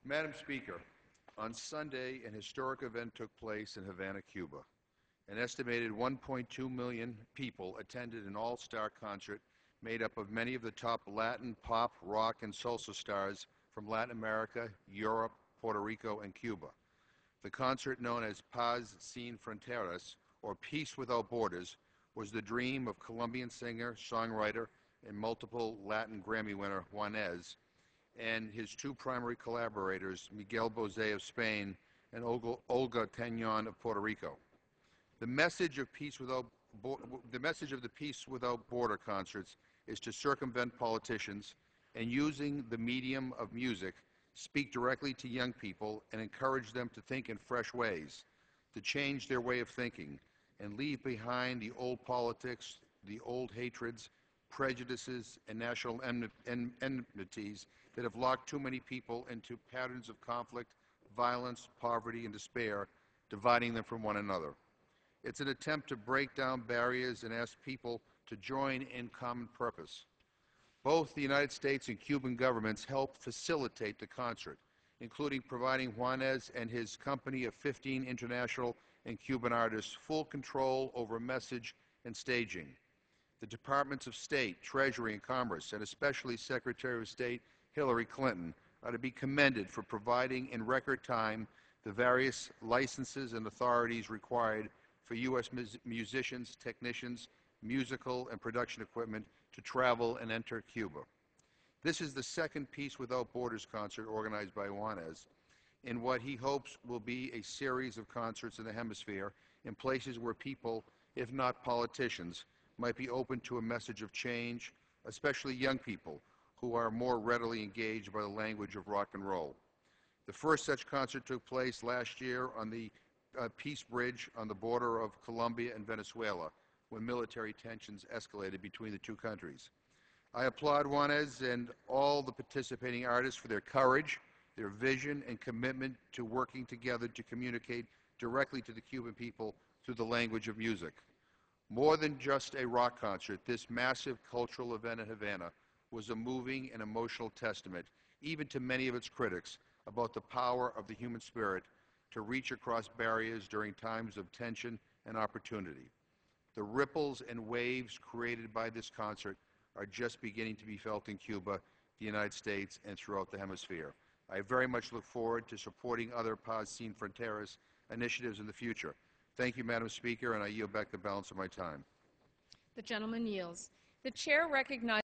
Madam Speaker, on Sunday, an historic event took place in Havana, Cuba. An estimated 1.2 million people attended an all-star concert made up of many of the top Latin, pop, rock, and salsa stars from Latin America, Europe, Puerto Rico, and Cuba. The concert, known as Paz Sin Fronteras, or Peace Without Borders, was the dream of Colombian singer, songwriter, and multiple Latin Grammy winner Juanes and his two primary collaborators, Miguel Bosé of Spain and Olga Tañón of Puerto Rico. The message of the Peace Without Border concerts is to circumvent politicians and, using the medium of music, speak directly to young people and encourage them to think in fresh ways, to change their way of thinking, and leave behind the old politics, the old hatreds, prejudices, and national enmities that have locked too many people into patterns of conflict, violence, poverty, and despair, dividing them from one another. It's an attempt to break down barriers and ask people to join in common purpose. Both the United States and Cuban governments helped facilitate the concert, including providing Juanes and his company of 15 international and Cuban artists full control over message and staging. The Departments of State, Treasury, and Commerce, and especially Secretary of State Hillary Clinton, are to be commended for providing in record time the various licenses and authorities required for U.S. musicians, technicians, musical and production equipment to travel and enter Cuba. This is the second Peace Without Borders concert organized by Juanes in what he hopes will be a series of concerts in the hemisphere in places where people, if not politicians, might be open to a message of change, especially young people who are more readily engaged by the language of rock and roll. The first such concert took place last year on the Peace Bridge on the border of Colombia and Venezuela, when military tensions escalated between the two countries. I applaud Juanes and all the participating artists for their courage, their vision, and commitment to working together to communicate directly to the Cuban people through the language of music. More than just a rock concert, this massive cultural event in Havana was a moving and emotional testament, even to many of its critics, about the power of the human spirit to reach across barriers during times of tension and opportunity. The ripples and waves created by this concert are just beginning to be felt in Cuba, the United States, and throughout the hemisphere. I very much look forward to supporting other Paz Sin Fronteras initiatives in the future. Thank you, Madam Speaker, and I yield back the balance of my time. The gentleman yields. The chair recognizes